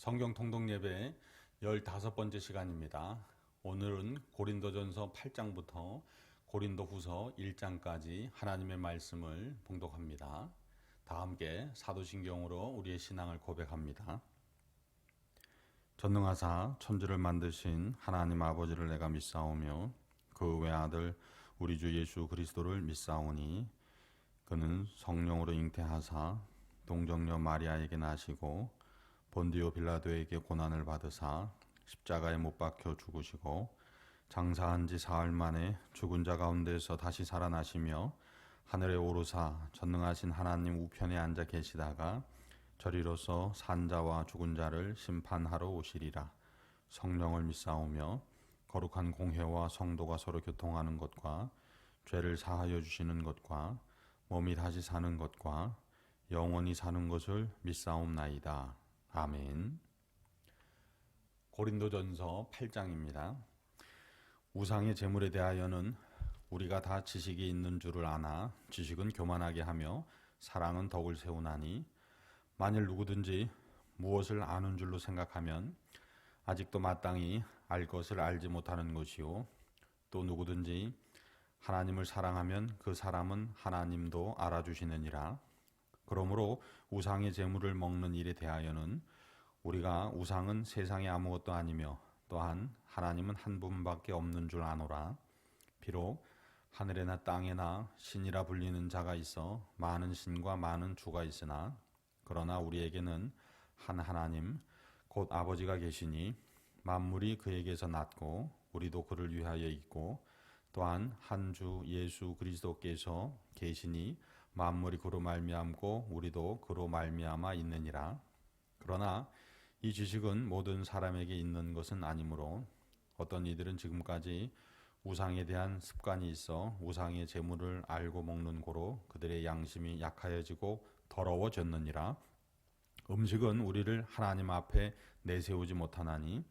성경 통독 예배 15번째 시간입니다. 오늘은 고린도전서 8장부터 고린도후서 1장까지 하나님의 말씀을 봉독합니다. 다 함께 사도신경으로 우리의 신앙을 고백합니다. 전능하사 천지를 만드신 하나님 아버지를 내가 믿사오며 그 외아들 우리 주 예수 그리스도를 믿사오니 그는 성령으로 잉태하사 동정녀 마리아에게 나시고 본디오 빌라도에게 고난을 받으사 십자가에 못 박혀 죽으시고 장사한 지 사흘 만에 죽은 자 가운데서 다시 살아나시며 하늘에 오르사 전능하신 하나님 우편에 앉아 계시다가 저리로서 산자와 죽은 자를 심판하러 오시리라. 성령을 믿사오며 거룩한 공회와 성도가 서로 교통하는 것과 죄를 사하여 주시는 것과 몸이 다시 사는 것과 영원히 사는 것을 믿사옵나이다. 아멘. 고린도전서 8장입니다. 우상의 제물에 대하여는 우리가 다 지식이 있는 줄을 아나 지식은 교만하게 하며 사랑은 덕을 세우나니 만일 누구든지 무엇을 아는 줄로 생각하면 아직도 마땅히 알 것을 알지 못하는 것이요 또 누구든지 하나님을 사랑하면 그 사람은 하나님도 알아주시느니라. 그러므로 우상의 제물을 먹는 일에 대하여는 우리가 우상은 세상에 아무것도 아니며 또한 하나님은 한 분밖에 없는 줄 아노라. 비록 하늘에나 땅에나 신이라 불리는 자가 있어 많은 신과 많은 주가 있으나 그러나 우리에게는 한 하나님 곧 아버지가 계시니 만물이 그에게서 났고 우리도 그를 위하여 있고 또한 한 주 예수 그리스도께서 계시니 만물이 그로 말미암고 우리도 그로 말미암아 있느니라. 그러나 이 지식은 모든 사람에게 있는 것은 아니므로 어떤 이들은 지금까지 우상에 대한 습관이 있어 우상의 제물을 알고 먹는 고로 그들의 양심이 약하여지고 더러워졌느니라. 음식은 우리를 하나님 앞에 내세우지 못하나니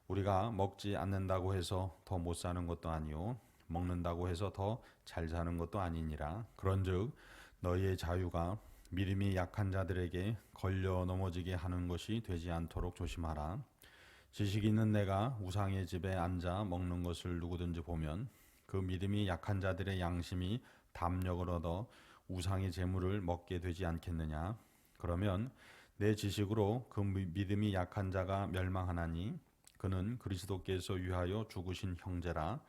우리가 먹지 않는다고 해서 더 못 사는 것도 아니요 먹는다고 해서 더 잘 사는 것도 아니니라. 그런즉 너희의 자유가 믿음이 약한 자들에게 걸려 넘어지게 하는 것이 되지 않도록 조심하라. 지식이 있는 내가 우상의 집에 앉아 먹는 것을 누구든지 보면 그 믿음이 약한 자들의 양심이 담력을 얻어 우상의 제물을 먹게 되지 않겠느냐. 그러면 내 지식으로 그 믿음이 약한 자가 멸망하나니 그는 그리스도께서 위하여 죽으신 형제라.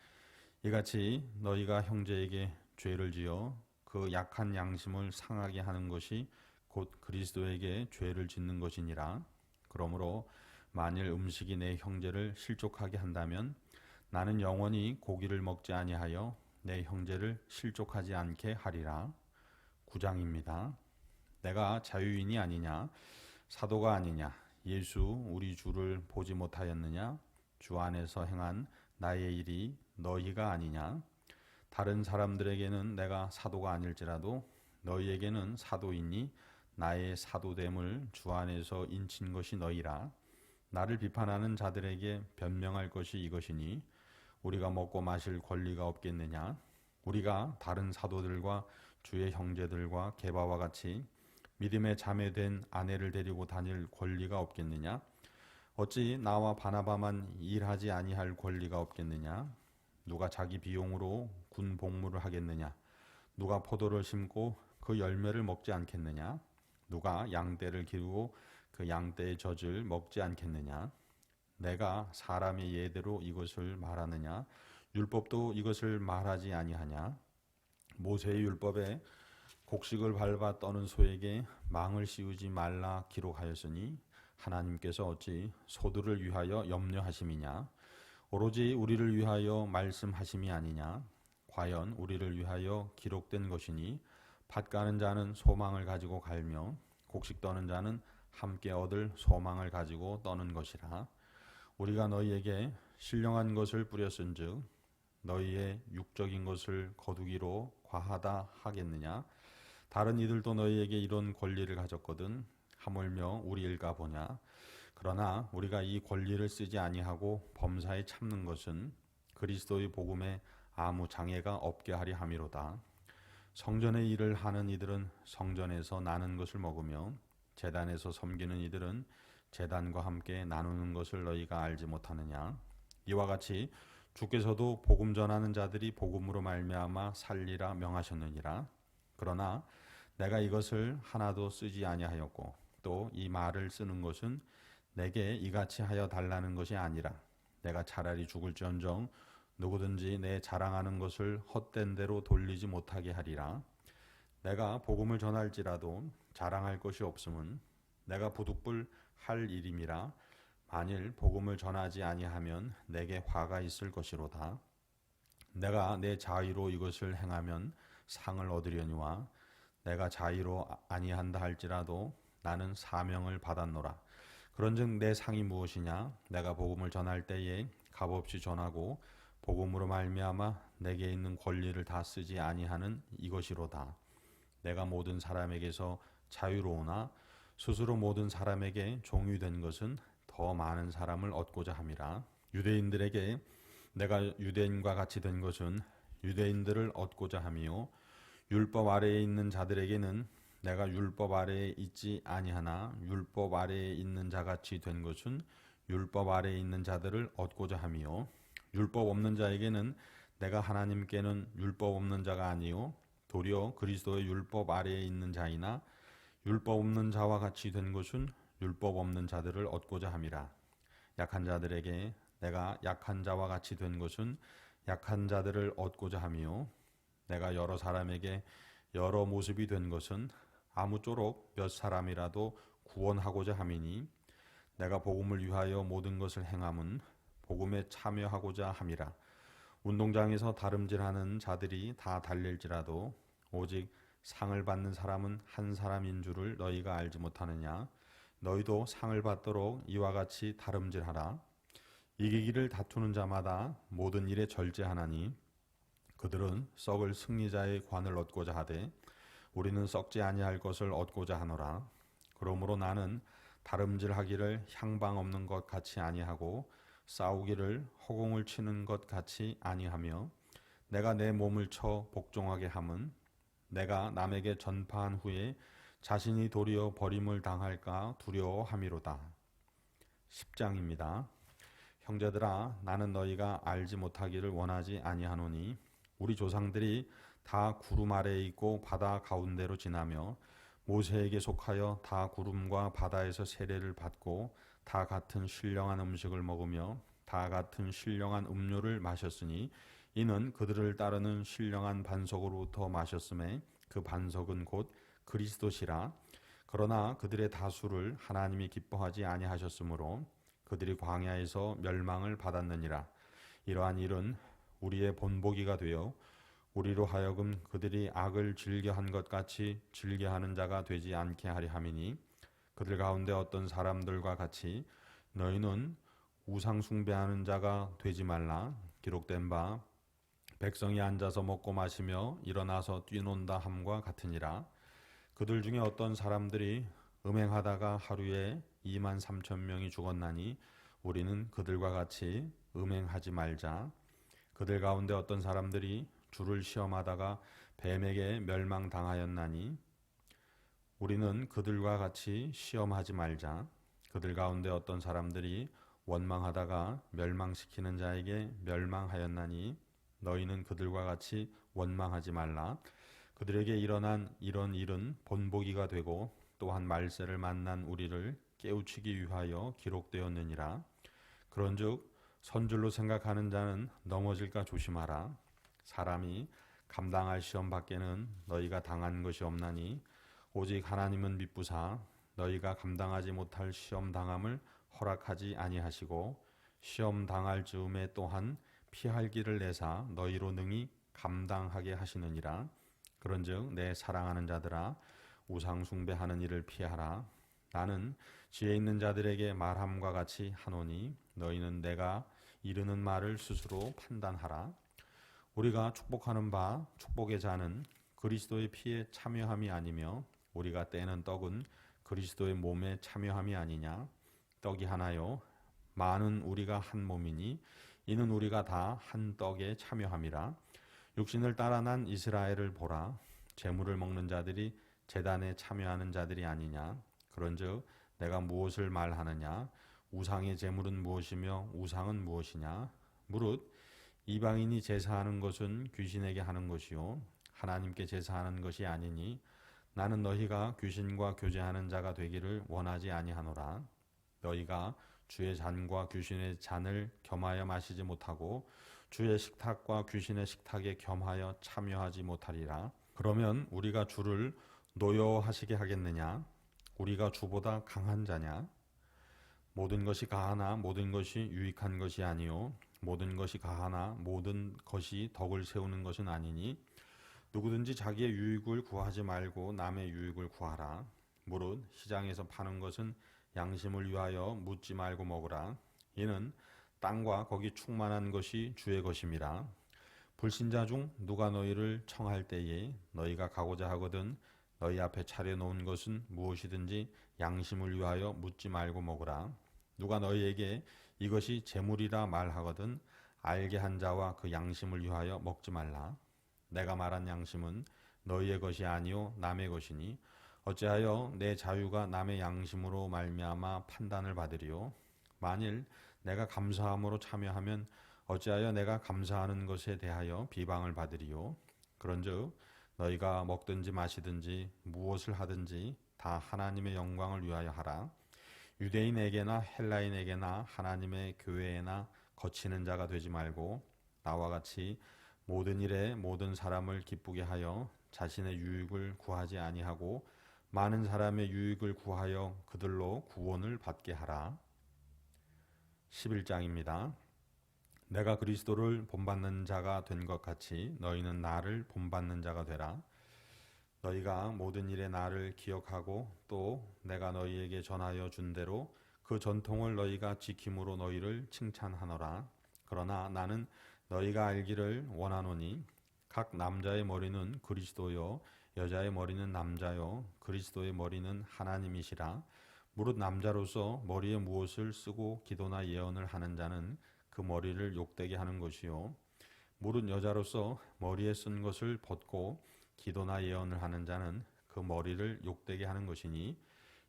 이같이 너희가 형제에게 죄를 지어 그 약한 양심을 상하게 하는 것이 곧 그리스도에게 죄를 짓는 것이니라. 그러므로 만일 음식이 내 형제를 실족하게 한다면 나는 영원히 고기를 먹지 아니하여 내 형제를 실족하지 않게 하리라. 9장입니다. 내가 자유인이 아니냐 사도가 아니냐 예수 우리 주를 보지 못하였느냐 주 안에서 행한 나의 일이 너희가 아니냐. 다른 사람들에게는 내가 사도가 아닐지라도 너희에게는 사도이니 나의 사도됨을 주 안에서 인친 것이 너희라. 나를 비판하는 자들에게 변명할 것이 이것이니 우리가 먹고 마실 권리가 없겠느냐. 우리가 다른 사도들과 주의 형제들과 게바와 같이 믿음에 자매된 아내를 데리고 다닐 권리가 없겠느냐. 어찌 나와 바나바만 일하지 아니할 권리가 없겠느냐. 누가 자기 비용으로 군 복무를 하겠느냐. 누가 포도를 심고 그 열매를 먹지 않겠느냐. 누가 양떼를 기르고 그 양떼의 젖을 먹지 않겠느냐. 내가 사람의 예대로 이것을 말하느냐. 율법도 이것을 말하지 아니하냐. 모세의 율법에 곡식을 밟아 떠는 소에게 망을 씌우지 말라 기록하였으니 하나님께서 어찌 소들을 위하여 염려하심이냐. 오로지 우리를 위하여 말씀하심이 아니냐. 과연 우리를 위하여 기록된 것이니 밭 가는 자는 소망을 가지고 갈며 곡식 떠는 자는 함께 얻을 소망을 가지고 떠는 것이라. 우리가 너희에게 신령한 것을 뿌렸은즉 너희의 육적인 것을 거두기로 과하다 하겠느냐. 다른 이들도 너희에게 이런 권리를 가졌거든 하물며 우리 일가 보냐. 그러나 우리가 이 권리를 쓰지 아니하고 범사에 참는 것은 그리스도의 복음에 아무 장애가 없게 하리 함이로다. 성전의 일을 하는 이들은 성전에서 나는 것을 먹으며 제단에서 섬기는 이들은 제단과 함께 나누는 것을 너희가 알지 못하느냐? 이와 같이 주께서도 복음 전하는 자들이 복음으로 말미암아 살리라 명하셨느니라. 그러나 내가 이것을 하나도 쓰지 아니하였고 또 이 말을 쓰는 것은 내게 이같이 하여 달라는 것이 아니라 내가 차라리 죽을지언정 누구든지 내 자랑하는 것을 헛된 대로 돌리지 못하게 하리라. 내가 복음을 전할지라도 자랑할 것이 없음은 내가 부득불 할 일임이라. 만일 복음을 전하지 아니하면 내게 화가 있을 것이로다. 내가 내 자의로 이것을 행하면 상을 얻으려니와 내가 자의로 아니한다 할지라도 나는 사명을 받았노라. 그런즉 내 상이 무엇이냐? 내가 복음을 전할 때에 값없이 전하고 복음으로 말미암아 내게 있는 권리를 다 쓰지 아니하는 이것이로다. 내가 모든 사람에게서 자유로우나 스스로 모든 사람에게 종이 된 것은 더 많은 사람을 얻고자 함이라. 유대인들에게 내가 유대인과 같이 된 것은 유대인들을 얻고자 함이요 율법 아래에 있는 자들에게는 내가 율법 아래에 있지 아니하나 율법 아래에 있는 자같이 된 것은 율법 아래에 있는 자들을 얻고자 함이요 율법 없는 자에게는 내가 하나님께는 율법 없는 자가 아니요 도리어 그리스도의 율법 아래에 있는 자이나 율법 없는 자와 같이 된 것은 율법 없는 자들을 얻고자 함이라. 약한 자들에게 내가 약한 자와 같이 된 것은 약한 자들을 얻고자 함이요 내가 여러 사람에게 여러 모습이 된 것은 아무쪼록 몇 사람이라도 구원하고자 함이니 내가 복음을 위하여 모든 것을 행함은 복음에 참여하고자 함이라. 운동장에서 다름질하는 자들이 다 달릴지라도 오직 상을 받는 사람은 한 사람인 줄을 너희가 알지 못하느냐? 너희도 상을 받도록 이와 같이 다름질하라. 이기기를 다투는 자마다 모든 일에 절제하나니 그들은 썩을 승리자의 관을 얻고자 하되 우리는 썩지 아니할 것을 얻고자 하노라. 그러므로 나는 다름질하기를 향방 없는 것 같이 아니하고 싸우기를 허공을 치는 것 같이 아니하며 내가 내 몸을 쳐 복종하게 함은 내가 남에게 전파한 후에 자신이 도리어 버림을 당할까 두려워함이로다. 10장입니다. 형제들아 나는 너희가 알지 못하기를 원하지 아니하노니 우리 조상들이 다 구름 아래에 있고 바다 가운데로 지나며 모세에게 속하여 다 구름과 바다에서 세례를 받고 다 같은 신령한 음식을 먹으며 다 같은 신령한 음료를 마셨으니 이는 그들을 따르는 신령한 반석으로부터 마셨음에 그 반석은 곧 그리스도시라. 그러나 그들의 다수를 하나님이 기뻐하지 아니하셨으므로 그들이 광야에서 멸망을 받았느니라. 이러한 일은 우리의 본보기가 되어 우리로 하여금 그들이 악을 즐겨한 것 같이 즐겨하는 자가 되지 않게 하려 함이니 그들 가운데 어떤 사람들과 같이 너희는 우상 숭배하는 자가 되지 말라. 기록된 바 백성이 앉아서 먹고 마시며 일어나서 뛰논다 함과 같으니라. 그들 중에 어떤 사람들이 음행하다가 하루에 23,000명이 죽었나니 우리는 그들과 같이 음행하지 말자. 그들 가운데 어떤 사람들이 주를 시험하다가 뱀에게 멸망당하였나니 우리는 그들과 같이 시험하지 말자. 그들 가운데 어떤 사람들이 원망하다가 멸망시키는 자에게 멸망하였나니 너희는 그들과 같이 원망하지 말라. 그들에게 일어난 이런 일은 본보기가 되고 또한 말세를 만난 우리를 깨우치기 위하여 기록되었느니라. 그런즉 선줄로 생각하는 자는 넘어질까 조심하라. 사람이 감당할 시험 밖에는 너희가 당한 것이 없나니 오직 하나님은 미쁘사 너희가 감당하지 못할 시험 당함을 허락하지 아니하시고 시험 당할 즈음에 또한 피할 길을 내사 너희로 능히 감당하게 하시느니라. 그런즉 내 사랑하는 자들아 우상 숭배하는 일을 피하라. 나는 지혜 있는 자들에게 말함과 같이 하노니 너희는 내가 이르는 말을 스스로 판단하라. 우리가 축복하는 바 축복의 자는 그리스도의 피에 참여함이 아니며 우리가 떼는 떡은 그리스도의 몸에 참여함이 아니냐. 떡이 하나요 많은 우리가 한 몸이니 이는 우리가 다 한 떡에 참여함이라. 육신을 따라 난 이스라엘을 보라. 제물을 먹는 자들이 제단에 참여하는 자들이 아니냐. 그런즉 내가 무엇을 말하느냐? 우상의 제물은 무엇이며 우상은 무엇이냐? 무릇 이방인이 제사하는 것은 귀신에게 하는 것이요 하나님께 제사하는 것이 아니니 나는 너희가 귀신과 교제하는 자가 되기를 원하지 아니하노라. 너희가 주의 잔과 귀신의 잔을 겸하여 마시지 못하고 주의 식탁과 귀신의 식탁에 겸하여 참여하지 못하리라. 그러면 우리가 주를 노여워하시게 하겠느냐? 우리가 주보다 강한 자냐? 모든 것이 가하나 모든 것이 유익한 것이 아니요 모든 것이 가하나 모든 것이 덕을 세우는 것은 아니니 누구든지 자기의 유익을 구하지 말고 남의 유익을 구하라. 무릇 시장에서 파는 것은 양심을 위하여 묻지 말고 먹으라. 이는 땅과 거기 충만한 것이 주의 것임이라. 불신자 중 누가 너희를 청할 때에 너희가 가고자 하거든 너희 앞에 차려놓은 것은 무엇이든지 양심을 위하여 묻지 말고 먹으라. 누가 너희에게 이것이 재물이라 말하거든 알게 한 자와 그 양심을 위하여 먹지 말라. 내가 말한 양심은 너희의 것이 아니요 남의 것이니 어찌하여 내 자유가 남의 양심으로 말미암아 판단을 받으리요. 만일 내가 감사함으로 참여하면 어찌하여 내가 감사하는 것에 대하여 비방을 받으리요. 그런즉 너희가 먹든지 마시든지 무엇을 하든지 다 하나님의 영광을 위하여 하라. 유대인에게나 헬라인에게나 하나님의 교회에나 거치는 자가 되지 말고 나와 같이 모든 일에 모든 사람을 기쁘게 하여 자신의 유익을 구하지 아니하고 많은 사람의 유익을 구하여 그들로 구원을 받게 하라. 11장입니다. 내가 그리스도를 본받는 자가 된 것 같이 너희는 나를 본받는 자가 되라. 너희가 모든 일에 나를 기억하고 또 내가 너희에게 전하여 준 대로 그 전통을 너희가 지킴으로 너희를 칭찬하노라. 그러나 나는 너희가 알기를 원하노니 각 남자의 머리는 그리스도요 여자의 머리는 남자요 그리스도의 머리는 하나님이시라. 무릇 남자로서 머리에 무엇을 쓰고 기도나 예언을 하는 자는 그 머리를 욕되게 하는 것이요 무릇 여자로서 머리에 쓴 것을 벗고 기도나 예언을 하는 자는 그 머리를 욕되게 하는 것이니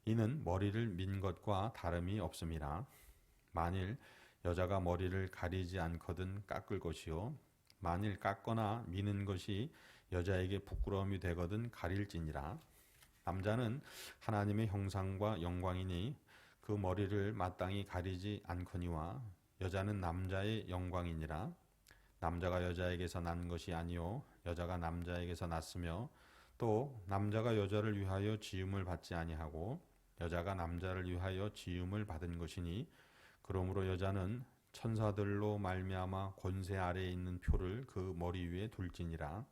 이는 머리를 민 것과 다름이 없음이라. 만일 여자가 머리를 가리지 않거든 깎을 것이요 만일 깎거나 미는 것이 여자에게 부끄러움이 되거든 가릴지니라. 남자는 하나님의 형상과 영광이니 그 머리를 마땅히 가리지 않거니와 여자는 남자의 영광이니라. 남자가 여자에게서 난 것이 아니요 여자가 남자에게서 났으며 또 남자가 여자를 위하여 지음을 받지 아니하고 여자가 남자를 위하여 지음을 받은 것이니 그러므로 여자는 천사들로 말미암아 권세 아래에 있는 표를 그 머리 위에 둘지니라.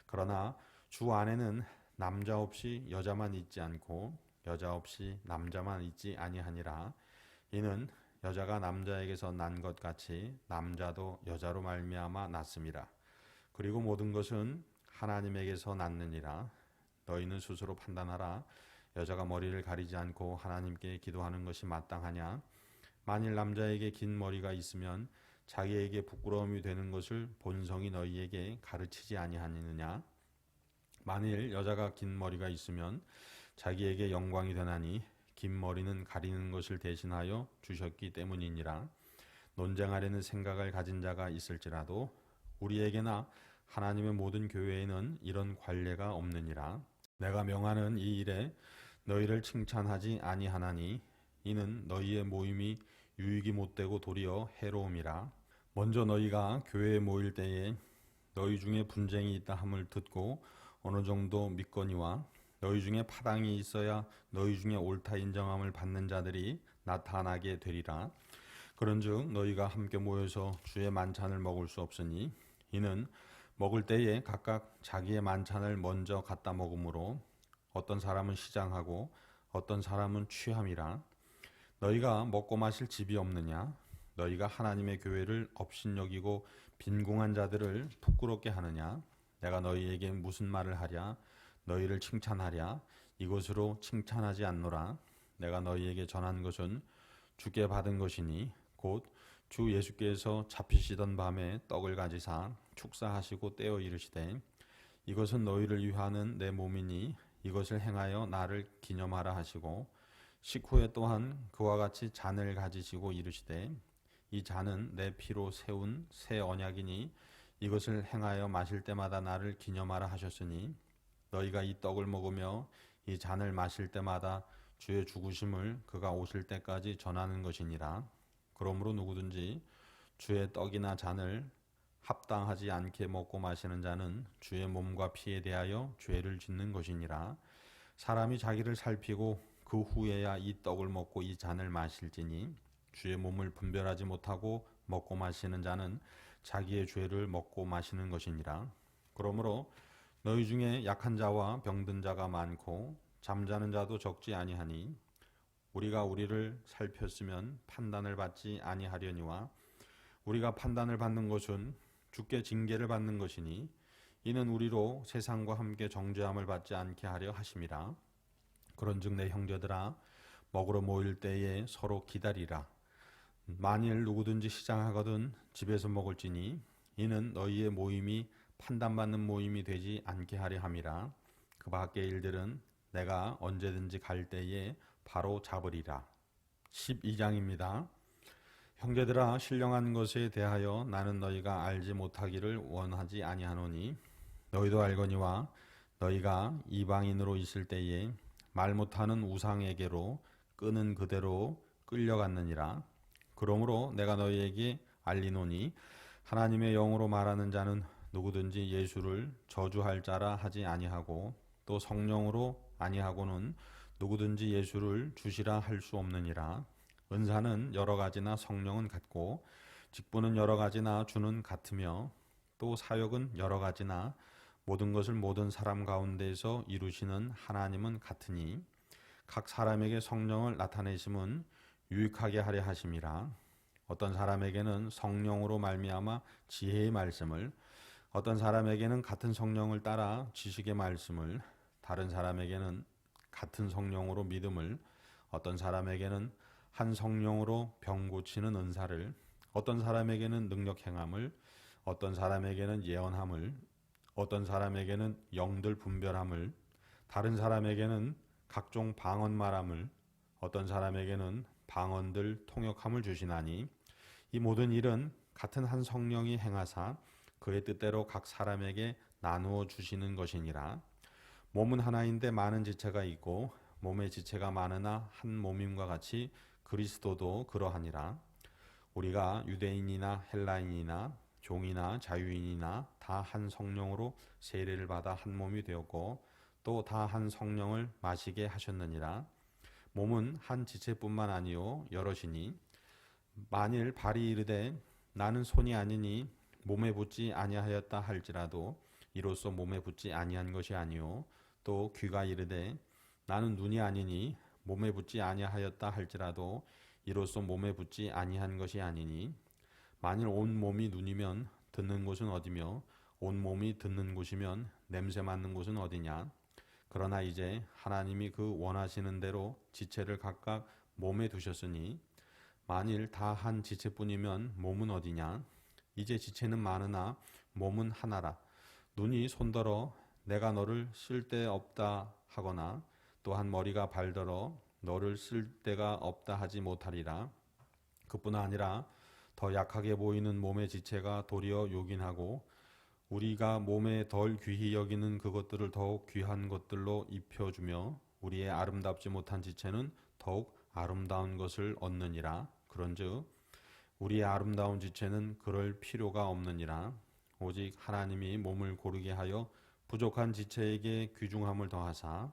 그러나 주 안에는 남자 없이 여자만 있지 않고 여자 없이 남자만 있지 아니하니라. 이는 여자가 남자에게서 난 것 같이 남자도 여자로 말미암아 났음이라. 그리고 모든 것은 하나님에게서 났느니라. 너희는 스스로 판단하라. 여자가 머리를 가리지 않고 하나님께 기도하는 것이 마땅하냐? 만일 남자에게 긴 머리가 있으면 자기에게 부끄러움이 되는 것을 본성이 너희에게 가르치지 아니하느냐? 만일 여자가 긴 머리가 있으면 자기에게 영광이 되나니 긴 머리는 가리는 것을 대신하여 주셨기 때문이니라. 논쟁하려는 생각을 가진 자가 있을지라도 우리에게나 하나님의 모든 교회에는 이런 관례가 없느니라. 내가 명하는 이 일에 너희를 칭찬하지 아니하나니 이는 너희의 모임이 유익이 못되고 도리어 해로움이라. 먼저 너희가 교회에 모일 때에 너희 중에 분쟁이 있다 함을 듣고 어느 정도 믿거니와 너희 중에 파당이 있어야 너희 중에 옳다 인정함을 받는 자들이 나타나게 되리라. 그런즉 너희가 함께 모여서 주의 만찬을 먹을 수 없으니 이는 먹을 때에 각각 자기의 만찬을 먼저 갖다 먹으므로 어떤 사람은 시장하고 어떤 사람은 취함이라. 너희가 먹고 마실 집이 없느냐? 너희가 하나님의 교회를 업신여기고 빈궁한 자들을 부끄럽게 하느냐? 내가 너희에게 무슨 말을 하랴? 너희를 칭찬하랴? 이것으로 칭찬하지 않노라. 내가 너희에게 전한 것은 주께 받은 것이니 곧 주 예수께서 잡히시던 밤에 떡을 가지사 축사하시고 떼어 이르시되 이것은 너희를 위하는 내 몸이니 이것을 행하여 나를 기념하라 하시고 식후에 또한 그와 같이 잔을 가지시고 이르시되 이 잔은 내 피로 세운 새 언약이니 이것을 행하여 마실 때마다 나를 기념하라 하셨으니 너희가 이 떡을 먹으며 이 잔을 마실 때마다 주의 죽으심을 그가 오실 때까지 전하는 것이니라. 그러므로 누구든지 주의 떡이나 잔을 합당하지 않게 먹고 마시는 자는 주의 몸과 피에 대하여 죄를 짓는 것이니라. 사람이 자기를 살피고 그 후에야 이 떡을 먹고 이 잔을 마실지니 주의 몸을 분별하지 못하고 먹고 마시는 자는 자기의 죄를 먹고 마시는 것이니라. 그러므로 너희 중에 약한 자와 병든 자가 많고 잠자는 자도 적지 아니하니 우리가 우리를 살폈으면 판단을 받지 아니하려니와 우리가 판단을 받는 것은 주께 징계를 받는 것이니 이는 우리로 세상과 함께 정죄함을 받지 않게 하려 하심이라. 그런즉 내 형제들아 먹으러 모일 때에 서로 기다리라. 만일 누구든지 시장하거든 집에서 먹을지니 이는 너희의 모임이 판단받는 모임이 되지 않게 하려 함이라. 그 밖의 일들은 내가 언제든지 갈 때에 바로 잡으리라. 12장입니다. 형제들아 신령한 것에 대하여 나는 너희가 알지 못하기를 원하지 아니하노니 너희도 알거니와 너희가 이방인으로 있을 때에 말 못하는 우상에게로 끄는 그대로 끌려갔느니라. 그러므로 내가 너희에게 알리노니 하나님의 영으로 말하는 자는 누구든지 예수를 저주할 자라 하지 아니하고 또 성령으로 아니하고는 누구든지 예수를 주시라 할 수 없느니라. 은사는 여러 가지나 성령은 같고 직분은 여러 가지나 주는 같으며 또 사역은 여러 가지나 모든 것을 모든 사람 가운데에서 이루시는 하나님은 같으니 각 사람에게 성령을 나타내심은 유익하게 하려 하심이라. 어떤 사람에게는 성령으로 말미암아 지혜의 말씀을, 어떤 사람에게는 같은 성령을 따라 지식의 말씀을, 다른 사람에게는 같은 성령으로 믿음을, 어떤 사람에게는 한 성령으로 병 고치는 은사를, 어떤 사람에게는 능력 행함을, 어떤 사람에게는 예언함을, 어떤 사람에게는 영들 분별함을, 다른 사람에게는 각종 방언 말함을, 어떤 사람에게는 방언들 통역함을 주시나니 이 모든 일은 같은 한 성령이 행하사 그의 뜻대로 각 사람에게 나누어 주시는 것이니라. 몸은 하나인데 많은 지체가 있고 몸의 지체가 많으나 한 몸임과 같이 그리스도도 그러하니라. 우리가 유대인이나 헬라인이나 종이나 자유인이나 다 한 성령으로 세례를 받아 한 몸이 되었고 또 다 한 성령을 마시게 하셨느니라. 몸은 한 지체뿐만 아니요 여럿이니 만일 발이 이르되 나는 손이 아니니 몸에 붙지 아니하였다 할지라도 이로써 몸에 붙지 아니한 것이 아니요 또 귀가 이르되 나는 눈이 아니니 몸에 붙지 아니하였다 할지라도 이로써 몸에 붙지 아니한 것이 아니니 만일 온 몸이 눈이면 듣는 곳은 어디며 온 몸이 듣는 곳이면 냄새 맡는 곳은 어디냐. 그러나 이제 하나님이 그 원하시는 대로 지체를 각각 몸에 두셨으니 만일 다 한 지체뿐이면 몸은 어디냐. 이제 지체는 많으나 몸은 하나라. 눈이 손더러 내가 너를 쓸데없다 하거나 또한 머리가 발더러 너를 쓸데가 없다 하지 못하리라. 그뿐 아니라 더 약하게 보이는 몸의 지체가 도리어 요긴하고 우리가 몸에 덜 귀히 여기는 그것들을 더욱 귀한 것들로 입혀주며 우리의 아름답지 못한 지체는 더욱 아름다운 것을 얻느니라. 그런즉 우리의 아름다운 지체는 그럴 필요가 없느니라. 오직 하나님이 몸을 고르게 하여 부족한 지체에게 귀중함을 더하사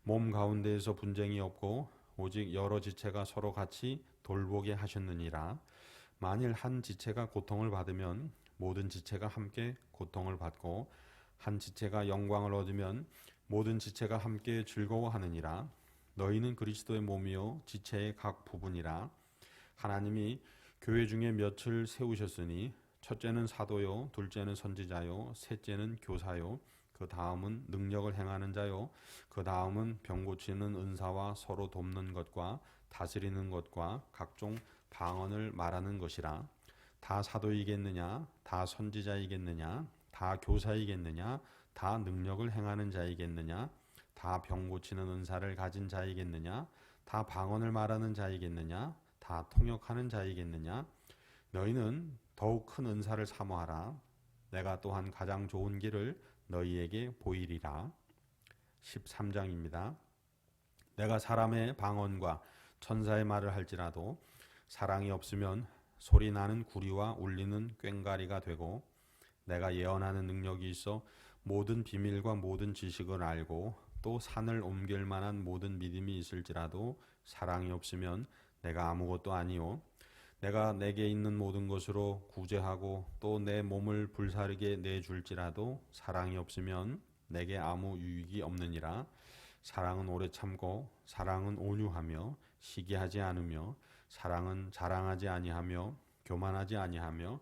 몸 가운데에서 분쟁이 없고 오직 여러 지체가 서로 같이 돌보게 하셨느니라. 만일 한 지체가 고통을 받으면 모든 지체가 함께 고통을 받고 한 지체가 영광을 얻으면 모든 지체가 함께 즐거워하느니라. 너희는 그리스도의 몸이요 지체의 각 부분이라. 하나님이 교회 중에 몇을 세우셨으니 첫째는 사도요 둘째는 선지자요 셋째는 교사요 그 다음은 능력을 행하는 자요 그 다음은 병 고치는 은사와 서로 돕는 것과 다스리는 것과 각종 방언을 말하는 것이라. 다 사도이겠느냐 다 선지자이겠느냐 다 교사이겠느냐 다 능력을 행하는 자이겠느냐 다 병 고치는 은사를 가진 자이겠느냐 다 방언을 말하는 자이겠느냐? 다 통역하는 자이겠느냐? 너희는 더욱 큰 은사를 사모하라. 내가 또한 가장 좋은 길을 너희에게 보이리라. 13장입니다. 내가 사람의 방언과 천사의 말을 할지라도 사랑이 없으면 소리 나는 구리와 울리는 꽹과리가 되고, 내가 예언하는 능력이 있어 모든 비밀과 모든 지식을 알고 또 산을 옮길 만한 모든 믿음이 있을지라도 사랑이 없으면 내가 아무것도 아니요. 내가 내게 있는 모든 것으로 구제하고 또 내 몸을 불사르게 내줄지라도 사랑이 없으면 내게 아무 유익이 없느니라. 사랑은 오래 참고 사랑은 온유하며 시기하지 않으며 사랑은 자랑하지 아니하며 교만하지 아니하며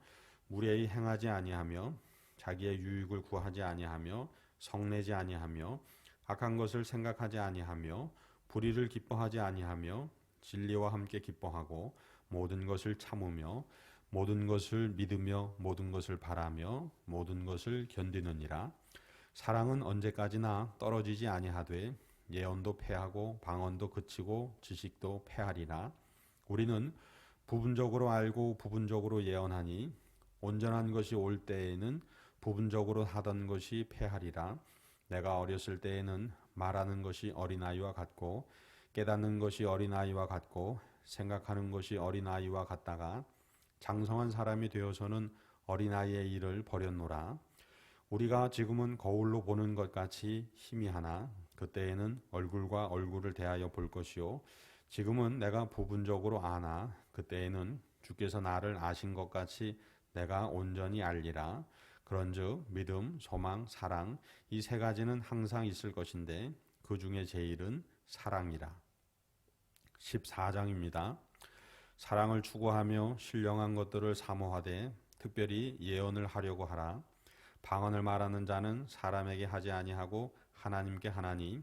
무례히 행하지 아니하며 자기의 유익을 구하지 아니하며 성내지 아니하며 악한 것을 생각하지 아니하며 불의를 기뻐하지 아니하며 진리와 함께 기뻐하고 모든 것을 참으며 모든 것을 믿으며 모든 것을 바라며 모든 것을 견디느니라. 사랑은 언제까지나 떨어지지 아니하되 예언도 패하고 방언도 그치고 지식도 패하리라. 우리는 부분적으로 알고 부분적으로 예언하니 온전한 것이 올 때에는 부분적으로 하던 것이 패하리라. 내가 어렸을 때에는 말하는 것이 어린아이와 같고 깨닫는 것이 어린아이와 같고 생각하는 것이 어린아이와 같다가 장성한 사람이 되어서는 어린아이의 일을 버렸노라. 우리가 지금은 거울로 보는 것 같이 희미하나 그때에는 얼굴과 얼굴을 대하여 볼 것이요 지금은 내가 부분적으로 아나 그때에는 주께서 나를 아신 것 같이 내가 온전히 알리라. 그런즉 믿음, 소망, 사랑 이 세 가지는 항상 있을 것인데 그 중에 제일은 사랑이라. 14장입니다. 사랑을 추구하며 신령한 것들을 사모하되 특별히 예언을 하려고 하라. 방언을 말하는 자는 사람에게 하지 아니하고 하나님께 하나니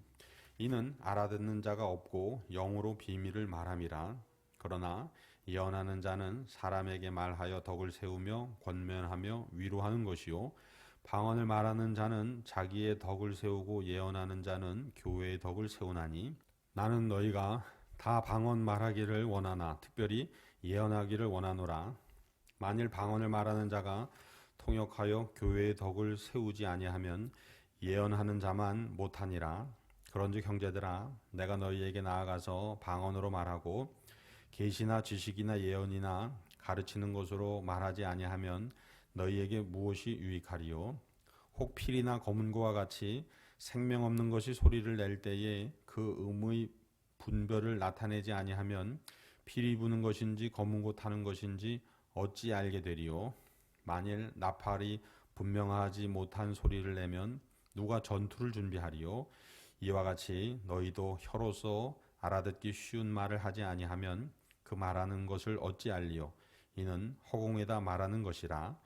이는 알아듣는 자가 없고 영으로 비밀을 말함이라. 그러나 예언하는 자는 사람에게 말하여 덕을 세우며 권면하며 위로하는 것이요 방언을 말하는 자는 자기의 덕을 세우고 예언하는 자는 교회의 덕을 세우나니 나는 너희가 다 방언 말하기를 원하나 특별히 예언하기를 원하노라. 만일 방언을 말하는 자가 통역하여 교회의 덕을 세우지 아니하면 예언하는 자만 못하니라. 그런즉 형제들아 내가 너희에게 나아가서 방언으로 말하고 계시나 지식이나 예언이나 가르치는 것으로 말하지 아니하면 너희에게 무엇이 유익하리요? 혹 필이나 검은고와 같이 생명 없는 것이 소리를 낼 때에 그 음의 분별을 나타내지 아니하면 필이 부는 것인지 검은고 타는 것인지 어찌 알게 되리요? 만일 나팔이 분명하지 못한 소리를 내면 누가 전투를 준비하리요? 이와 같이 너희도 혀로서 알아듣기 쉬운 말을 하지 아니하면 그 말하는 것을 어찌 알리요? 이는 허공에다 말하는 것이라.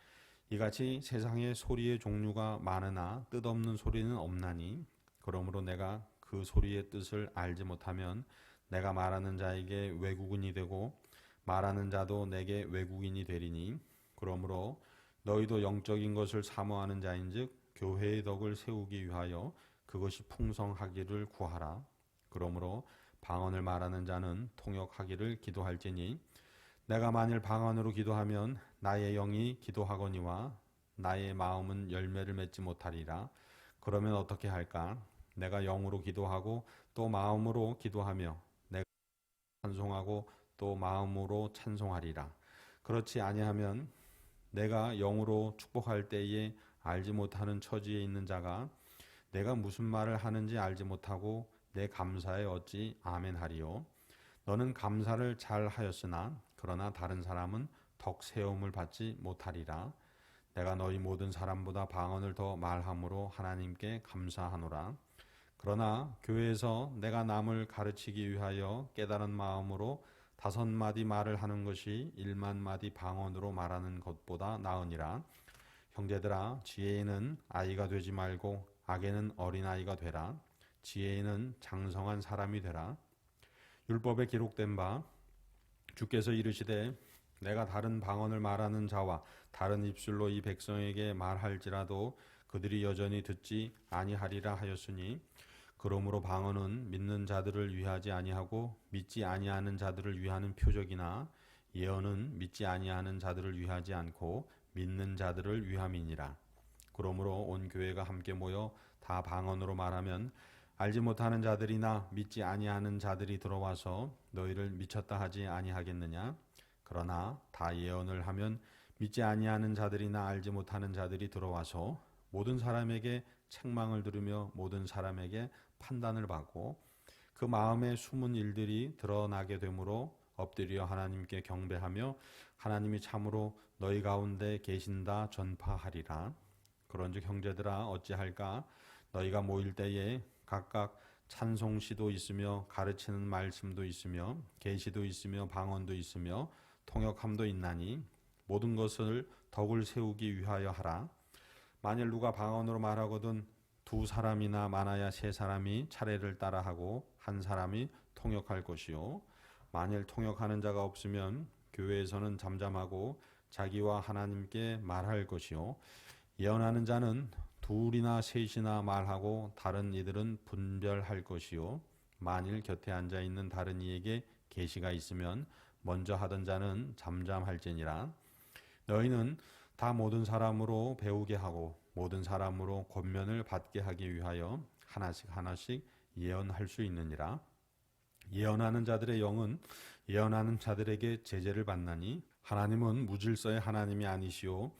이같이 세상에 소리의 종류가 많으나 뜻없는 소리는 없나니 그러므로 내가 그 소리의 뜻을 알지 못하면 내가 말하는 자에게 외국인이 되고 말하는 자도 내게 외국인이 되리니 그러므로 너희도 영적인 것을 사모하는 자인즉 교회의 덕을 세우기 위하여 그것이 풍성하기를 구하라. 그러므로 방언을 말하는 자는 통역하기를 기도할지니 내가 만일 방언으로 기도하면 나의 영이 기도하거니와 나의 마음은 열매를 맺지 못하리라. 그러면 어떻게 할까? 내가 영으로 기도하고 또 마음으로 기도하며 내가 찬송하고 또 마음으로 찬송하리라. 그렇지 아니하면 내가 영으로 축복할 때에 알지 못하는 처지에 있는 자가 내가 무슨 말을 하는지 알지 못하고 내 감사에 어찌 아멘하리요? 너는 감사를 잘 하였으나 그러나 다른 사람은 덕 세움을 받지 못하리라. 내가 너희 모든 사람보다 방언을 더 말함으로 하나님께 감사하노라. 그러나 교회에서 내가 남을 가르치기 위하여 깨달은 마음으로 5마디 말을 하는 것이 1만마디 방언으로 말하는 것보다 나으니라. 형제들아 지혜에는 아이가 되지 말고 악에는 어린아이가 되라. 지혜에는 장성한 사람이 되라. 율법에 기록된 바 주께서 이르시되 내가 다른 방언을 말하는 자와 다른 입술로 이 백성에게 말할지라도 그들이 여전히 듣지 아니하리라 하였으니 그러므로 방언은 믿는 자들을 위하지 아니하고 믿지 아니하는 자들을 위하는 표적이나 예언은 믿지 아니하는 자들을 위하지 않고 믿는 자들을 위함이니라. 그러므로 온 교회가 함께 모여 다 방언으로 말하면 알지 못하는 자들이나 믿지 아니하는 자들이 들어와서 너희를 미쳤다 하지 아니하겠느냐? 그러나 다 예언을 하면 믿지 아니하는 자들이나 알지 못하는 자들이 들어와서 모든 사람에게 책망을 들으며 모든 사람에게 판단을 받고 그 마음의 숨은 일들이 드러나게 되므로 엎드려 하나님께 경배하며 하나님이 참으로 너희 가운데 계신다 전파하리라. 그런즉 형제들아 어찌할까? 너희가 모일 때에 각각 찬송시도 있으며 가르치는 말씀도 있으며 계시도 있으며 방언도 있으며 통역함도 있나니 모든 것을 덕을 세우기 위하여 하라. 만일 누가 방언으로 말하거든 두 사람이나 많아야 세 사람이 차례를 따라하고 한 사람이 통역할 것이요 만일 통역하는 자가 없으면 교회에서는 잠잠하고 자기와 하나님께 말할 것이요 예언하는 자는 둘이나 셋이나 말하고 다른 이들은 분별할 것이요 만일 곁에 앉아 있는 다른 이에게 계시가 있으면 먼저 하던 자는 잠잠할지니라. 너희는 다 모든 사람으로 배우게 하고 모든 사람으로 권면을 받게 하기 위하여 하나씩 하나씩 예언할 수 있느니라. 예언하는 자들의 영은 예언하는 자들에게 제재를 받나니 하나님은 무질서의 하나님이 아니시오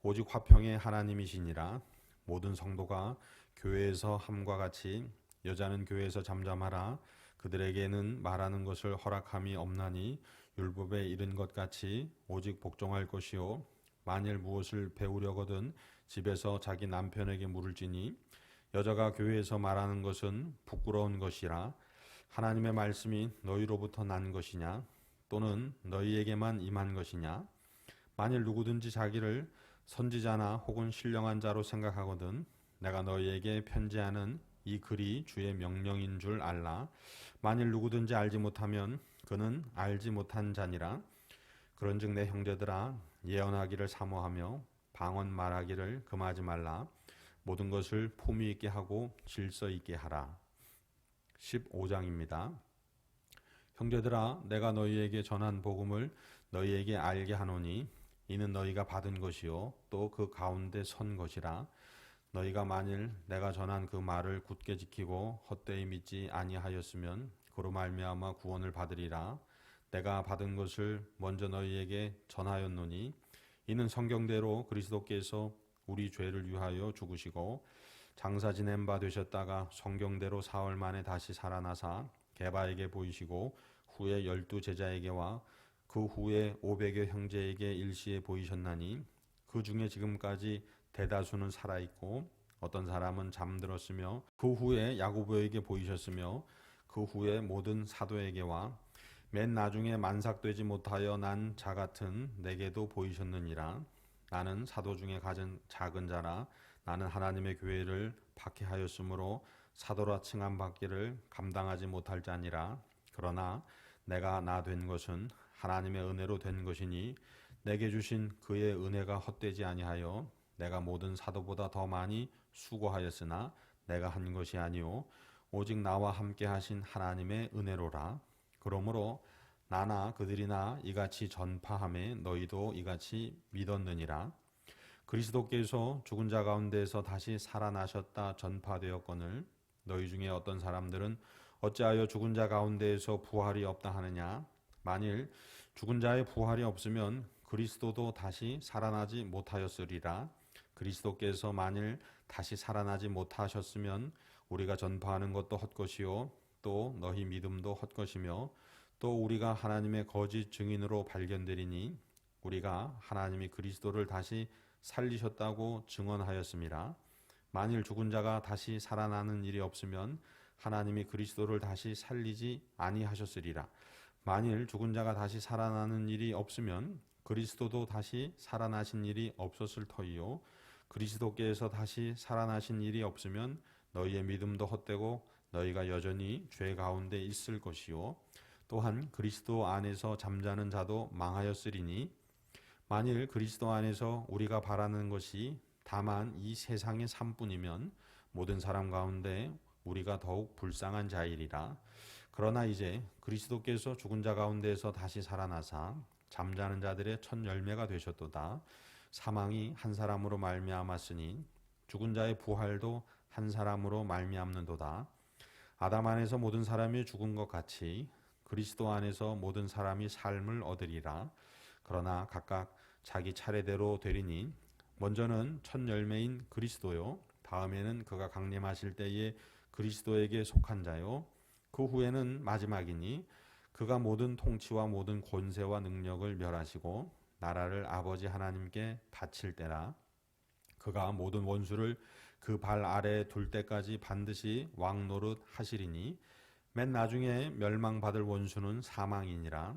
오직 화평의 하나님이시니라. 모든 성도가 교회에서 함과 같이 여자는 교회에서 잠잠하라. 그들에게는 말하는 것을 허락함이 없나니 율법에 이른 것 같이 오직 복종할 것이요 만일 무엇을 배우려거든 집에서 자기 남편에게 물을지니 여자가 교회에서 말하는 것은 부끄러운 것이라. 하나님의 말씀이 너희로부터 난 것이냐 또는 너희에게만 임한 것이냐. 만일 누구든지 자기를 선지자나 혹은 신령한 자로 생각하거든 내가 너희에게 편지하는 이 글이 주의 명령인 줄 알라. 만일 누구든지 알지 못하면 그는 알지 못한 자니라. 그런즉 내 형제들아 예언하기를 사모하며 방언 말하기를 금하지 말라. 모든 것을 품위 있게 하고 질서 있게 하라. 15장입니다. 형제들아 내가 너희에게 전한 복음을 너희에게 알게 하노니 이는 너희가 받은 것이요 또 그 가운데 선 것이라. 너희가 만일 내가 전한 그 말을 굳게 지키고 헛되이 믿지 아니하였으면 그로 말미암아 구원을 받으리라. 내가 받은 것을 먼저 너희에게 전하였노니 이는 성경대로 그리스도께서 우리 죄를 위하여 죽으시고 장사 지낸 바 되셨다가 성경대로 사흘 만에 다시 살아나사 게바에게 보이시고 후에 12 제자에게와 그 후에 500여 형제에게 일시에 보이셨나니 그 중에 지금까지 대다수는 살아있고 어떤 사람은 잠들었으며 그 후에 야고보에게 보이셨으며 그 후에 모든 사도에게와 맨 나중에 만삭되지 못하여 난 자 같은 내게도 보이셨느니라. 나는 사도 중에 가진 작은 자라. 나는 하나님의 교회를 박해하였으므로 사도라 칭함 받기를 감당하지 못할 자니라. 그러나 내가 나 된 것은 하나님의 은혜로 된 것이니 내게 주신 그의 은혜가 헛되지 아니하여 내가 모든 사도보다 더 많이 수고하였으나 내가 한 것이 아니오 오직 나와 함께 하신 하나님의 은혜로라. 그러므로 나나 그들이나 이같이 전파하매 너희도 이같이 믿었느니라. 그리스도께서 죽은 자 가운데서 다시 살아나셨다 전파되었거늘 너희 중에 어떤 사람들은 어찌하여 죽은 자 가운데에서 부활이 없다 하느냐. 만일 죽은 자의 부활이 없으면 그리스도도 다시 살아나지 못하였으리라. 그리스도께서 만일 다시 살아나지 못하셨으면 우리가 전파하는 것도 헛것이요 또 너희 믿음도 헛것이며 또 우리가 하나님의 거짓 증인으로 발견되리니 우리가 하나님이 그리스도를 다시 살리셨다고 증언하였음이라. 만일 죽은 자가 다시 살아나는 일이 없으면 하나님이 그리스도를 다시 살리지 아니하셨으리라. 만일 죽은 자가 다시 살아나는 일이 없으면 그리스도도 다시 살아나신 일이 없었을 터이요 그리스도께서 다시 살아나신 일이 없으면 너희의 믿음도 헛되고 너희가 여전히 죄 가운데 있을 것이요 또한 그리스도 안에서 잠자는 자도 망하였으리니 만일 그리스도 안에서 우리가 바라는 것이 다만 이 세상의 삶뿐이면 모든 사람 가운데 우리가 더욱 불쌍한 자이리라. 그러나 이제 그리스도께서 죽은 자 가운데에서 다시 살아나사 잠자는 자들의 첫 열매가 되셨도다. 사망이 한 사람으로 말미암았으니 죽은 자의 부활도 한 사람으로 말미암는도다. 아담 안에서 모든 사람이 죽은 것 같이 그리스도 안에서 모든 사람이 삶을 얻으리라. 그러나 각각 자기 차례대로 되리니 먼저는 첫 열매인 그리스도요, 다음에는 그가 강림하실 때에 그리스도에게 속한 자요, 그 후에는 마지막이니 그가 모든 통치와 모든 권세와 능력을 멸하시고 나라를 아버지 하나님께 바칠 때라. 그가 모든 원수를 그 발 아래에 둘 때까지 반드시 왕 노릇 하시리니 맨 나중에 멸망받을 원수는 사망이니라.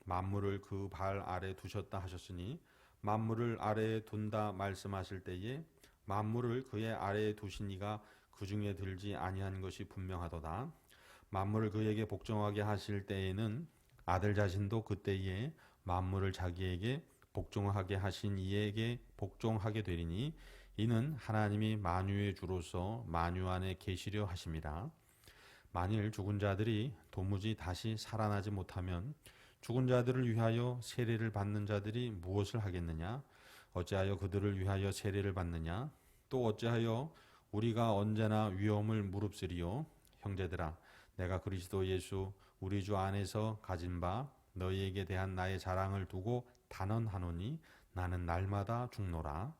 만물을 그 발 아래 두셨다 하셨으니 만물을 아래에 둔다 말씀하실 때에 만물을 그의 아래에 두신 이가 그 중에 들지 아니한 것이 분명하도다. 만물을 그에게 복종하게 하실 때에는 아들 자신도 그때에 만물을 자기에게 복종하게 하신 이에게 복종하게 되리니 이는 하나님이 만유의 주로서 만유 안에 계시려 하심이라. 만일 죽은 자들이 도무지 다시 살아나지 못하면 죽은 자들을 위하여 세례를 받는 자들이 무엇을 하겠느냐? 어찌하여 그들을 위하여 세례를 받느냐? 또 어찌하여 우리가 언제나 위험을 무릅쓰리요? 형제들아, 내가 그리스도 예수 우리 주 안에서 가진 바 너희에게 대한 나의 자랑을 두고 단언하노니 나는 날마다 죽노라.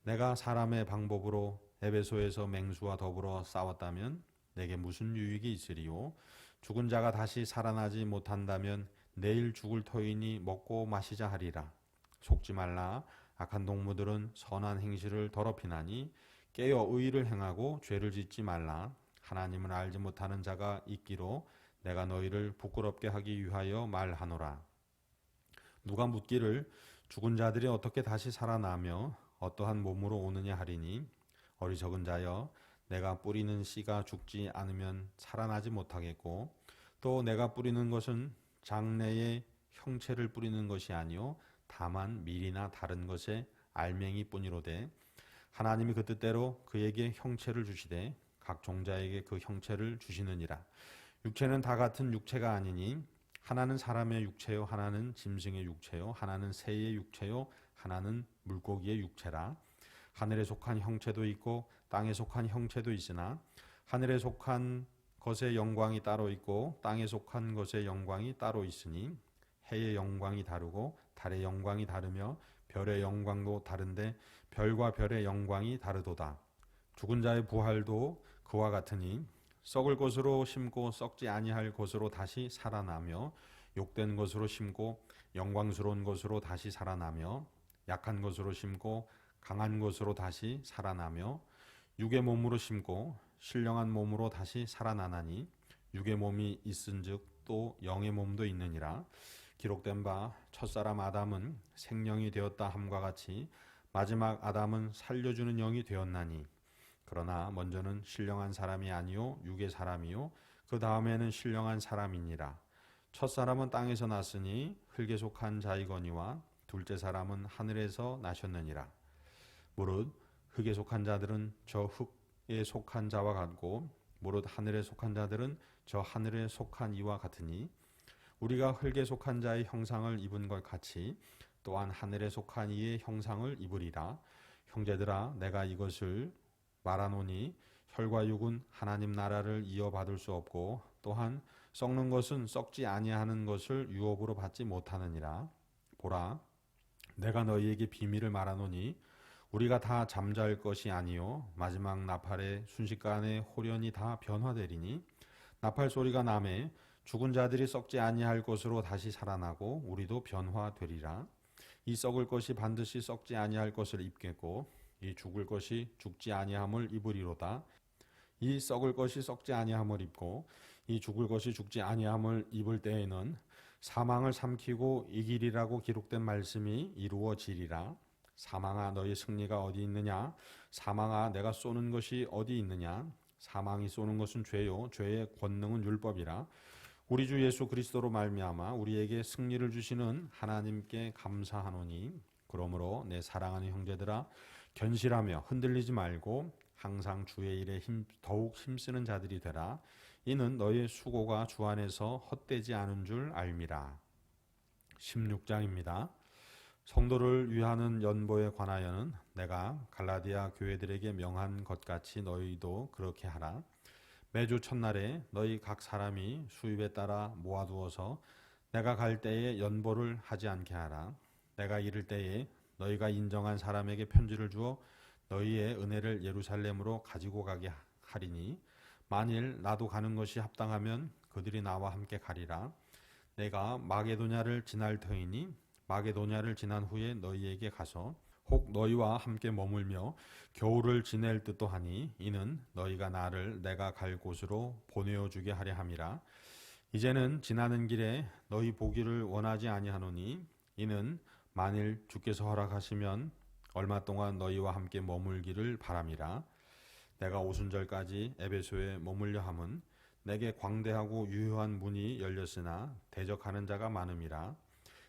내가 사람의 방법으로 에베소에서 맹수와 더불어 싸웠다면 내게 무슨 유익이 있으리요? 죽은 자가 다시 살아나지 못한다면 내일 죽을 터이니 먹고 마시자 하리라. 속지 말라. 악한 동무들은 선한 행실을 더럽히나니 깨어 의를 행하고 죄를 짓지 말라. 하나님을 알지 못하는 자가 있기로 내가 너희를 부끄럽게 하기 위하여 말하노라. 누가 묻기를 죽은 자들이 어떻게 다시 살아나며 어떠한 몸으로 오느냐 하리니 어리석은 자여, 내가 뿌리는 씨가 죽지 않으면 살아나지 못하겠고 또 내가 뿌리는 것은 장래의 형체를 뿌리는 것이 아니요 다만 밀이나 다른 것의 알맹이 뿐이로되 하나님이 그 뜻대로 그에게 형체를 주시되 각 종자에게 그 형체를 주시느니라. 육체는 다 같은 육체가 아니니 하나는 사람의 육체요 하나는 짐승의 육체요 하나는 새의 육체요 하나는 물고기의 육체라. 하늘에 속한 형체도 있고 땅에 속한 형체도 있으나 하늘에 속한 것의 영광이 따로 있고 땅에 속한 것의 영광이 따로 있으니 해의 영광이 다르고 달의 영광이 다르며 별의 영광도 다른데 별과 별의 영광이 다르도다. 죽은 자의 부활도 그와 같으니 썩을 것으로 심고 썩지 아니할 것으로 다시 살아나며 욕된 것으로 심고 영광스러운 것으로 다시 살아나며 약한 것으로 심고 강한 것으로 다시 살아나며 육의 몸으로 심고 신령한 몸으로 다시 살아나나니 육의 몸이 있은즉 또 영의 몸도 있느니라. 기록된 바 첫사람 아담은 생령이 되었다 함과 같이 마지막 아담은 살려주는 영이 되었나니 그러나 먼저는 신령한 사람이 아니요 육의 사람이요 그 다음에는 신령한 사람이니라. 첫사람은 땅에서 났으니 흙에 속한 자이거니와 둘째 사람은 하늘에서 나셨느니라. 무릇 흙에 속한 자들은 저 흙에 속한 자와 같고 무릇 하늘에 속한 자들은 저 하늘에 속한 이와 같으니 우리가 흙에 속한 자의 형상을 입은 것 같이 또한 하늘에 속한 이의 형상을 입으리라. 형제들아, 내가 이것을 말하노니 혈과 육은 하나님 나라를 이어받을 수 없고 또한 썩는 것은 썩지 아니하는 것을 유업으로 받지 못하느니라. 보라, 내가 너희에게 비밀을 말하노니 우리가 다 잠잘 것이 아니요 마지막 나팔의 순식간에 홀연히 다 변화되리니 나팔 소리가 나매 죽은 자들이 썩지 아니할 것으로 다시 살아나고 우리도 변화되리라. 이 썩을 것이 반드시 썩지 아니할 것을 입겠고 이 죽을 것이 죽지 아니함을 입으리로다. 이 썩을 것이 썩지 아니함을 입고 이 죽을 것이 죽지 아니함을 입을 때에는 사망을 삼키고 이기리라고 기록된 말씀이 이루어지리라. 사망아, 너희 승리가 어디 있느냐? 사망아, 내가 쏘는 것이 어디 있느냐? 사망이 쏘는 것은 죄요 죄의 권능은 율법이라. 우리 주 예수 그리스도로 말미암아 우리에게 승리를 주시는 하나님께 감사하노니 그러므로 내 사랑하는 형제들아, 견실하며 흔들리지 말고 항상 주의 일에 더욱 힘쓰는 자들이 되라. 이는 너의 수고가 주 안에서 헛되지 않은 줄 알미라. 16장입니다. 성도를 위하는 연보에 관하여는 내가 갈라디아 교회들에게 명한 것 같이 너희도 그렇게 하라. 매주 첫날에 너희 각 사람이 수입에 따라 모아두어서 내가 갈 때에 연보를 하지 않게 하라. 내가 이를 때에 너희가 인정한 사람에게 편지를 주어 너희의 은혜를 예루살렘으로 가지고 가게 하리니 만일 나도 가는 것이 합당하면 그들이 나와 함께 가리라. 내가 마게도냐를 지날 터이니 마게도냐를 지난 후에 너희에게 가서 혹 너희와 함께 머물며 겨울을 지낼 듯도 하니 이는 너희가 나를 내가 갈 곳으로 보내어 주게 하려 함이라. 이제는 지나는 길에 너희 보기를 원하지 아니하노니 이는 만일 주께서 허락하시면 얼마 동안 너희와 함께 머물기를 바람이라. 내가 오순절까지 에베소에 머물려 함은 내게 광대하고 유효한 문이 열렸으나 대적하는 자가 많음이라.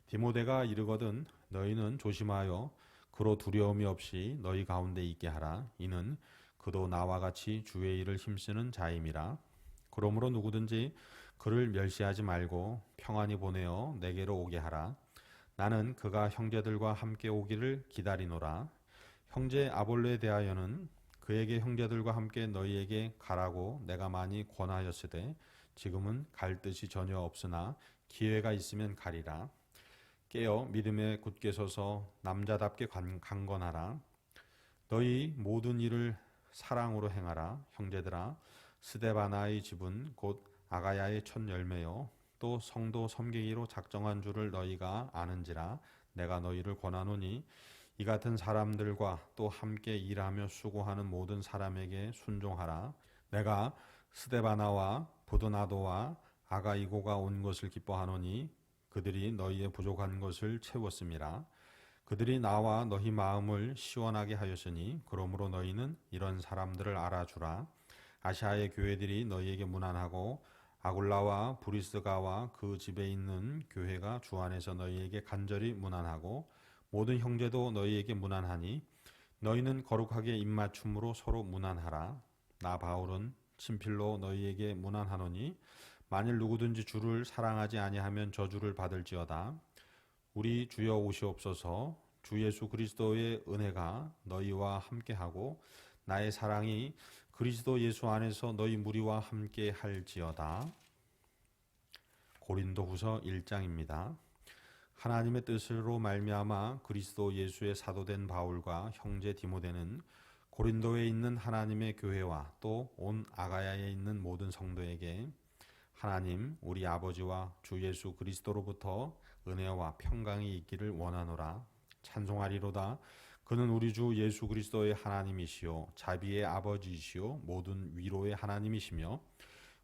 디모데가 이르거든 너희는 조심하여 그로 두려움이 없이 너희 가운데 있게 하라. 이는 그도 나와 같이 주의 일을 힘쓰는 자임이라. 그러므로 누구든지 그를 멸시하지 말고 평안히 보내어 내게로 오게 하라. 나는 그가 형제들과 함께 오기를 기다리노라. 형제 아볼로에 대하여는 그에게 형제들과 함께 너희에게 가라고 내가 많이 권하였으되 지금은 갈 뜻이 전혀 없으나 기회가 있으면 가리라. 깨어 믿음에 굳게 서서 남자답게 강건하라. 너희 모든 일을 사랑으로 행하라. 형제들아, 스데바나의 집은 곧 아가야의 첫 열매요 또 성도 섬기기로 작정한 줄을 너희가 아는지라. 내가 너희를 권하노니 이 같은 사람들과 또 함께 일하며 수고하는 모든 사람에게 순종하라. 내가 스데바나와 부드나도와 아가이고가 온 것을 기뻐하노니 그들이 너희의 부족한 것을 채웠음이라. 그들이 나와 너희 마음을 시원하게 하였으니 그러므로 너희는 이런 사람들을 알아주라. 아시아의 교회들이 너희에게 문안하고 아굴라와 브리스가와 그 집에 있는 교회가 주 안에서 너희에게 간절히 문안하고 모든 형제도 너희에게 문안하니 너희는 거룩하게 입맞춤으로 서로 문안하라. 나 바울은 친필로 너희에게 문안하노니 만일 누구든지 주를 사랑하지 아니하면 저주를 받을지어다. 우리 주여 오시옵소서. 주 예수 그리스도의 은혜가 너희와 함께하고 나의 사랑이 그리스도 예수 안에서 너희 무리와 함께 할지어다. 고린도후서 1장입니다. 하나님의 뜻으로 말미암아 그리스도 예수의 사도된 바울과 형제 디모데는 고린도에 있는 하나님의 교회와 또 온 아가야에 있는 모든 성도에게 하나님 우리 아버지와 주 예수 그리스도로부터 은혜와 평강이 있기를 원하노라. 찬송하리로다. 그는 우리 주 예수 그리스도의 하나님이시요 자비의 아버지이시요 모든 위로의 하나님이시며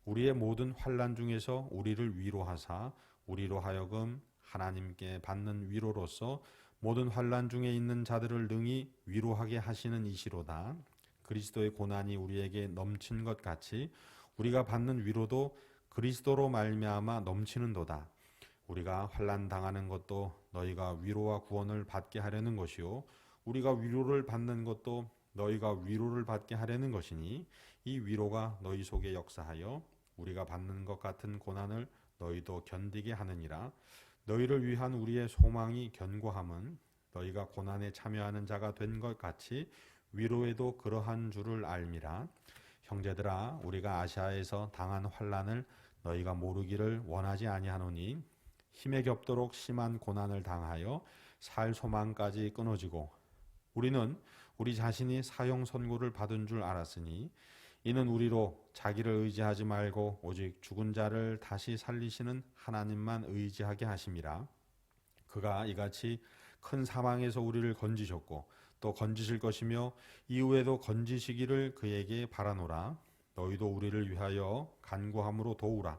우리의 모든 환난 중에서 우리를 위로하사 우리로 하여금 하나님께 받는 위로로서 모든 환난 중에 있는 자들을 능히 위로하게 하시는 이시로다. 그리스도의 고난이 우리에게 넘친 것 같이 우리가 받는 위로도 그리스도로 말미암아 넘치는도다. 우리가 환난 당하는 것도 너희가 위로와 구원을 받게 하려는 것이요 우리가 위로를 받는 것도 너희가 위로를 받게 하려는 것이니 이 위로가 너희 속에 역사하여 우리가 받는 것 같은 고난을 너희도 견디게 하느니라. 너희를 위한 우리의 소망이 견고함은 너희가 고난에 참여하는 자가 된 것 같이 위로에도 그러한 줄을 알미라. 형제들아, 우리가 아시아에서 당한 환난을 너희가 모르기를 원하지 아니하노니 힘에 겹도록 심한 고난을 당하여 살 소망까지 끊어지고 우리는 우리 자신이 사형 선고를 받은 줄 알았으니 이는 우리로 자기를 의지하지 말고 오직 죽은 자를 다시 살리시는 하나님만 의지하게 하심이라. 그가 이같이 큰 사망에서 우리를 건지셨고 또 건지실 것이며 이후에도 건지시기를 그에게 바라노라. 너희도 우리를 위하여 간구함으로 도우라.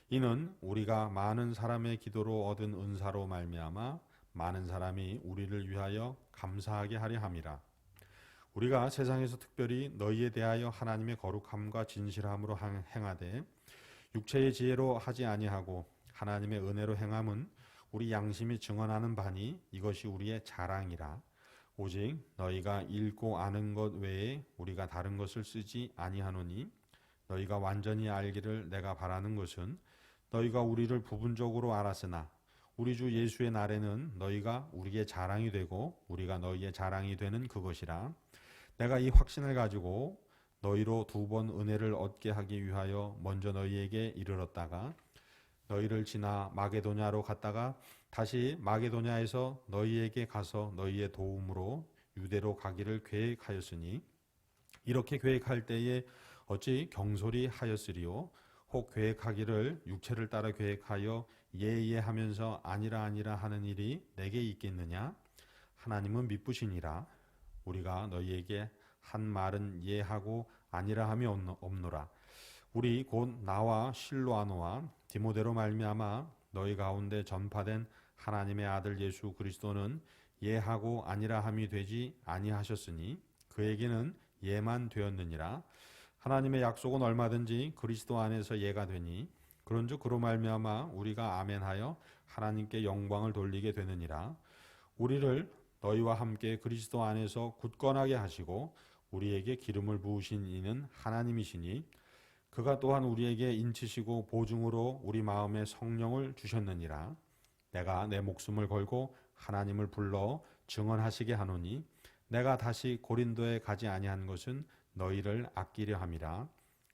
이는 우리가 많은 사람의 기도로 얻은 은사로 말미암아 많은 사람이 우리를 위하여 감사하게 하려 함이라. 우리가 세상에서 특별히 너희에 대하여 하나님의 거룩함과 진실함으로 행하되 육체의 지혜로 하지 아니하고 하나님의 은혜로 행함은 우리 양심이 증언하는 바니 이것이 우리의 자랑이라. 오직 너희가 읽고 아는 것 외에 우리가 다른 것을 쓰지 아니하노니 너희가 완전히 알기를 내가 바라는 것은 너희가 우리를 부분적으로 알았으나 우리 주 예수의 날에는 너희가 우리의 자랑이 되고 우리가 너희의 자랑이 되는 그것이라. 내가 이 확신을 가지고 너희로 2번 은혜를 얻게 하기 위하여 먼저 너희에게 이르렀다가 너희를 지나 마게도냐로 갔다가 다시 마게도냐에서 너희에게 가서 너희의 도움으로 유대로 가기를 계획하였으니 이렇게 계획할 때에 어찌 경솔히 하였으리요. 혹 계획하기를 육체를 따라 계획하여 예하면서 아니라 하는 일이 내게 있겠느냐? 하나님은 미쁘시니라. 우리가 너희에게 한 말은 예하고 아니라 함이 없노라. 우리 곧 나와 실로아노와 디모데로 말미암아 너희 가운데 전파된 하나님의 아들 예수 그리스도는 예하고 아니라 함이 되지 아니하셨으니 그에게는 예만 되었느니라. 하나님의 약속은 얼마든지 그리스도 안에서 예가 되니 그런즉 그로 말미암아 우리가 아멘하여 하나님께 영광을 돌리게 되느니라. 우리를 너희와 함께 그리스도 안에서 굳건하게 하시고 우리에게 기름을 부으신 이는 하나님이시니 그가 또한 우리에게 인치시고 보증으로 우리 마음에 성령을 주셨느니라. 내가 내 목숨을 걸고 하나님을 불러 증언하시게 하노니 내가 다시 고린도에 가지 아니한 것은 너희를 아끼려 함이라.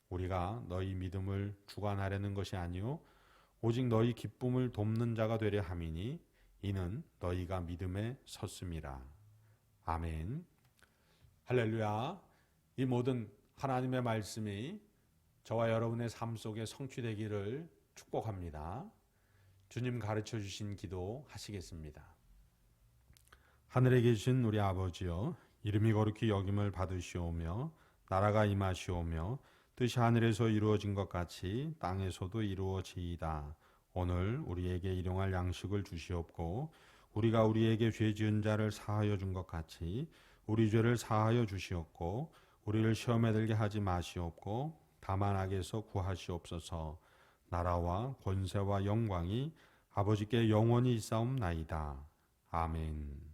우리가 너희 믿음을 주관하려는 것이 아니요 오직 너희 기쁨을 돕는 자가 되려 함이니 이는 너희가 믿음에 섰음이라. 아멘. 할렐루야. 이 모든 하나님의 말씀이 저와 여러분의 삶 속에 성취되기를 축복합니다. 주님 가르쳐 주신 기도 하시겠습니다. 하늘에 계신 우리 아버지여, 이름이 거룩히 여김을 받으시오며 나라가 임하시오며 뜻이 하늘에서 이루어진 것 같이 땅에서도 이루어지이다. 오늘 우리에게 일용할 양식을 주시옵고 우리가 우리에게 죄 지은 자를 사하여 준 것 같이 우리 죄를 사하여 주시옵고 우리를 시험에 들게 하지 마시옵고 다만 악에서 구하시옵소서. 나라와 권세와 영광이 아버지께 영원히 있사옵나이다. 아멘.